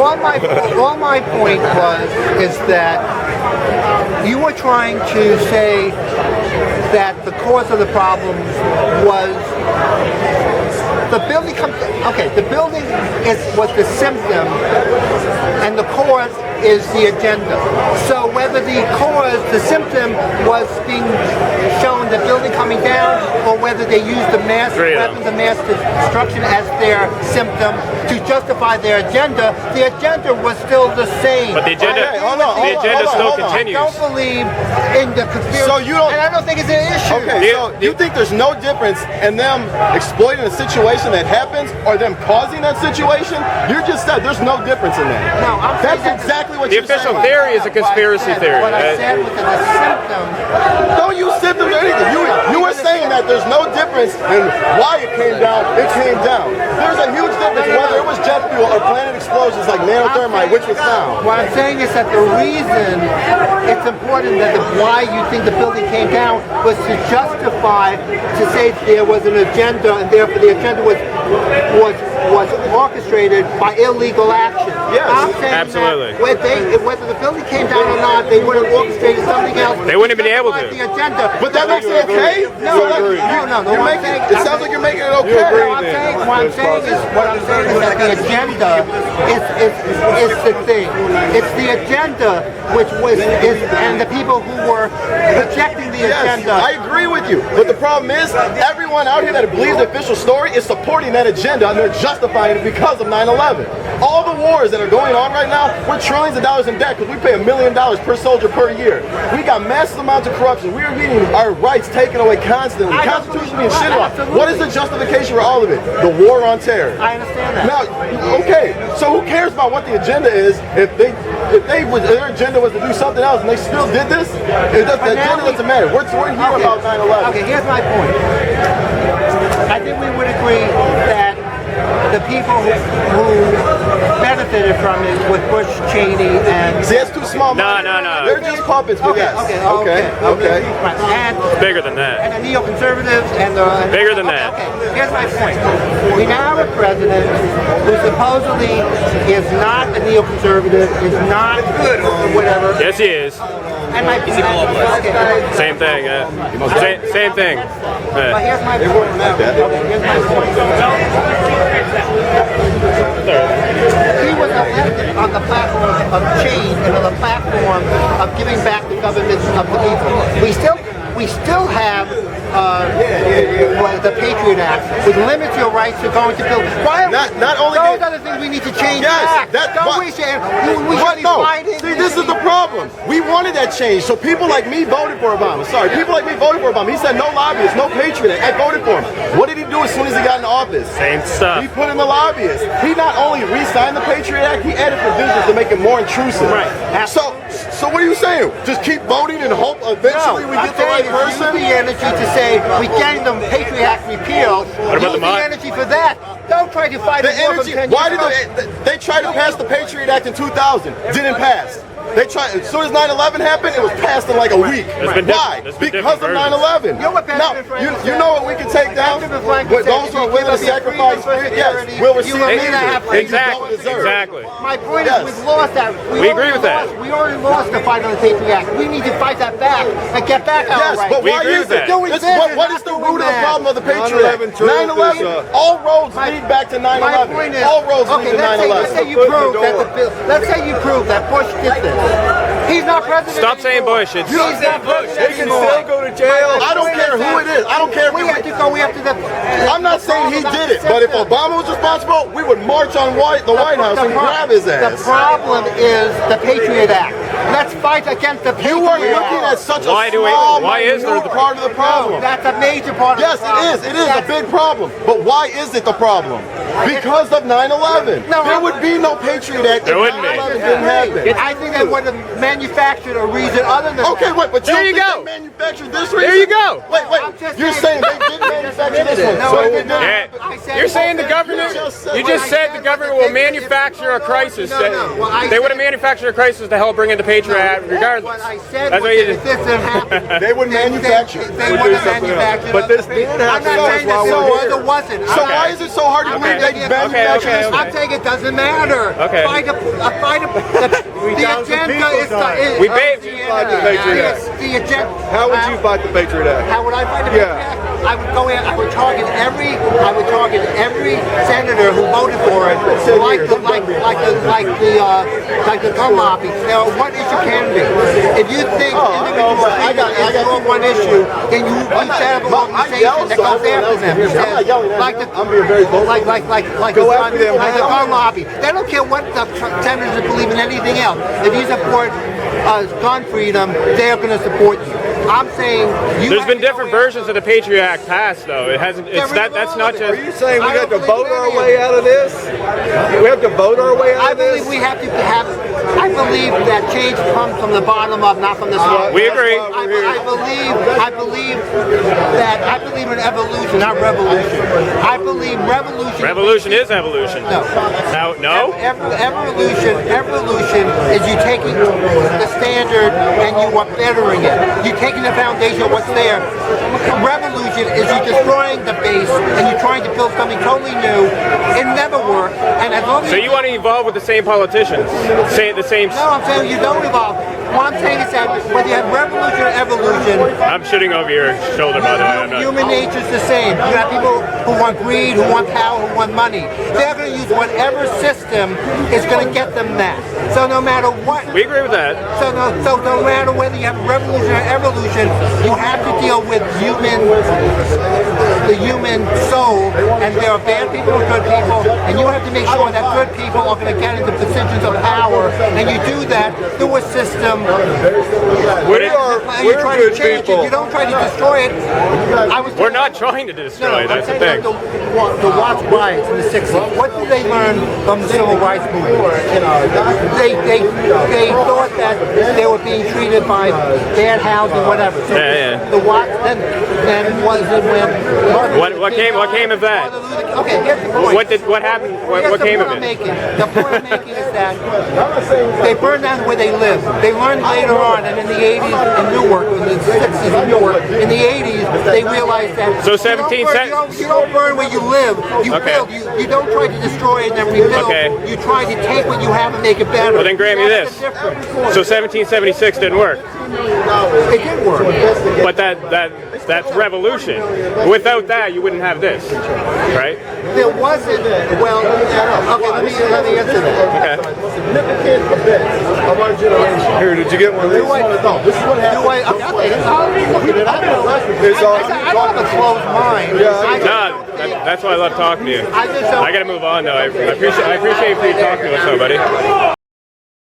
All my point is that you were trying to say that the cause of the problem was the building. The building was the symptom, and the cause is the agenda. So whether the symptom was being shown, the building coming down, or whether they used the weapons of mass destruction as their symptom to justify their agenda, the agenda was still the same. But the agenda still continues. I don't believe in the conspiracy, so you don't, and I don't think it's an issue. Okay, so you think there's no difference in them exploiting a situation that happens or them causing that situation? You just said there's no difference in that. No, I'm that's saying exactly what the you're saying. official theory is a conspiracy theory. What I said was the symptom. Don't use symptoms or anything. You were saying that there's no difference in why it came down. It came down. There's a huge difference whether it was jet fuel or planet explosions like nanothermite, which was found. What I'm saying is that the reason it's important that why you think the building came down was to justify, to say there was an agenda, and therefore the agenda was orchestrated by illegal action. Yes, I'm saying absolutely. That whether the building came down or not, they would have orchestrated something else. They wouldn't have been able to. The agenda. But that makes it okay? No. It sounds like you're making it okay. What I'm saying is that the agenda is the thing. It's the agenda and the people who were projecting the agenda. I agree with you. But the problem is, everyone out here that believes the official story is supporting that agenda, and they're justifying it because of 9/11. All the wars that are going on right now, we're trillions of dollars in debt because we pay $1 million per soldier per year. We got massive amounts of corruption. We are getting our rights taken away constantly. The Constitution being shit on. What is the justification for all of it? The war on terror. I understand that. Now, okay, so who cares about what the agenda is if their agenda was to do something else and they still did this? The agenda doesn't matter. We're here about 9/11. Okay, here's my point. I think we would agree that the people who benefited from it was Bush, Cheney, and... See, that's too small. No. They're just puppets, but yes. Okay. It's bigger than that. And the neoconservatives and the... Bigger than that. Okay, here's my point. We now have a president who supposedly is not a neoconservative, is not whatever. Yes, he is. And my point. Okay. Same thing. Same thing. But here's my point. Here's my point. He was elected on the platform of change and on the platform of giving back the governments of the people. We still have the Patriot Act, which limits your rights to going to build. Why those are the things we need to change back. We should be fighting. See, this is the problem. We wanted that change, so people like me voted for Obama. People like me voted for Obama. He said no lobbyists, no Patriot Act. I voted for him. What did he do as soon as he got in office? Same stuff. He put in the lobbyists. He not only re-signed the Patriot Act, he added provisions to make it more intrusive. Right. So what are you saying? Just keep voting and hope eventually we get the right person? Use the energy to say we getting the Patriot Act repealed. What about use the energy for that. Don't try to fight the energy. Why did they tried to pass the Patriot Act in 2000? Didn't pass. They tried, as soon as 9/11 happened, it was passed in like a week. Why? Because of 9/11. Now, you know what we can take down? With those who are willing to sacrifice, yes, we'll receive Exactly. My point is we've lost that. We agree with that. We already lost the fight on the Patriot Act. We need to fight that back and get back our rights. Yes, but why is it? What is the root of the problem of the Patriot Act? 9/11, all roads lead back to 9/11. All roads lead to 9/11. Let's say you prove that Bush did this. He's not president. Stop saying Bush. He's not president. They can still go to jail. I don't care who it is. I don't care if we have to go. I'm not saying he did it, but if Obama was responsible, we would march on the White House and grab his ass. The problem is the Patriot Act. Let's fight against the Patriot Act. You are looking at such a small part of the problem. That's a major part of the problem. Yes, it is. It is a big problem. But why is it the problem? Because of 9/11. There would be no Patriot Act if 9/11 didn't happen. I think that would have manufactured a reason other than Okay, that. wait, but There you you don't go. think they manufactured this reason? There you go. Wait, I'm just you're saying saying- they didn't manufacture this one? No, so I did not. Yeah. I said- You're saying the government? You just said the government will manufacture a crisis. No, no. Well, I They would have said- manufactured a crisis to help bring in the Patriot Act, regardless. What I said That's was what you that if just. this didn't happen, They would manufacture. They would have manufactured. But this didn't I'm happen. not saying that That's there why we're was here. or wasn't. So I'm why not- is it so hard to believe they Okay, manufactured okay, this? okay. I'm saying it doesn't matter. Okay. The agenda is the. We paid- Fight the Patriot Act. The agenda. How would you fight the Patriot Act? How would I fight the Yeah. Patriot Act? I would go in. I would target every senator who voted for it, like the gun lobby. Now, what issue can be? If you think individual I got on one issue, then you set up an organization that goes after them. I'm not yelling at Like you. the I'm being very vocal. like Go the after them. like the gun lobby. They don't care what the senators believe in anything else. If you support gun freedom, they're going to support you. I'm saying you. There's have been to go different after versions of the Patriot Act passed, though. It hasn't. It's Get rid that. of That's all not of it. Are just. you saying we I got to don't vote believe our any way of it. out of this? We have to vote our way out I of this? believe we have to have. I believe that change comes from the bottom up, not from the top. We agree. I believe in evolution, not revolution. I believe revolution. Revolution is evolution. No. No. Evolution is you taking the standard and you are bettering it. You're taking the foundation of what's there. Revolution is you destroying the base and you're trying to build something totally new. It never worked. And as long as So you want to evolve with the same politicians? Say the same. No, I'm saying you don't evolve. What I'm saying is that whether you have revolution or evolution, I'm shitting over your shoulder, by the way. I'm not. human nature's the same. You have people who want greed, who want power, who want money. They're going to use whatever system is going to get them that. So no matter what, We agree with that. so no matter whether you have revolution or evolution, you have to deal with the human soul, and there are bad people and good people, and you have to make sure that good people are going to get into positions of power, and you do that through a system. Would it- And you try to good change people. it. You don't try to destroy it. We're not trying to destroy. That's the thing. The Watts riots in the 60s. What did they learn from the civil rights movement? They thought that they were being treated by bad housing, whatever. So Yeah. the Watts then was it when Martin What came of that? Okay, here's the point. What happened? Here's What the came point of I'm it? making. The point I'm making is that they burned down where they lived. They learned later on, and in the 80s in Newark, in the 60s in Newark, in the 80s, they realized that So you don't 17 burn- cents- you don't burn where you live. You Okay. build. You don't try to destroy it and then rebuild. Okay. You try to take what you have and make it better. Well, then grant me That's this. the difference. So 1776 didn't work, It did work. but that's revolution. Without that, you wouldn't have this, right? There wasn't. Well, okay. Let me answer that. Okay. Significant events of our generation. Here, did you get one of these? This is what happened. I don't have a closed mind. I just No, don't think- that's why I love talking to you. I just don't. I gotta move on though. I appreciate you talking to us, though, buddy.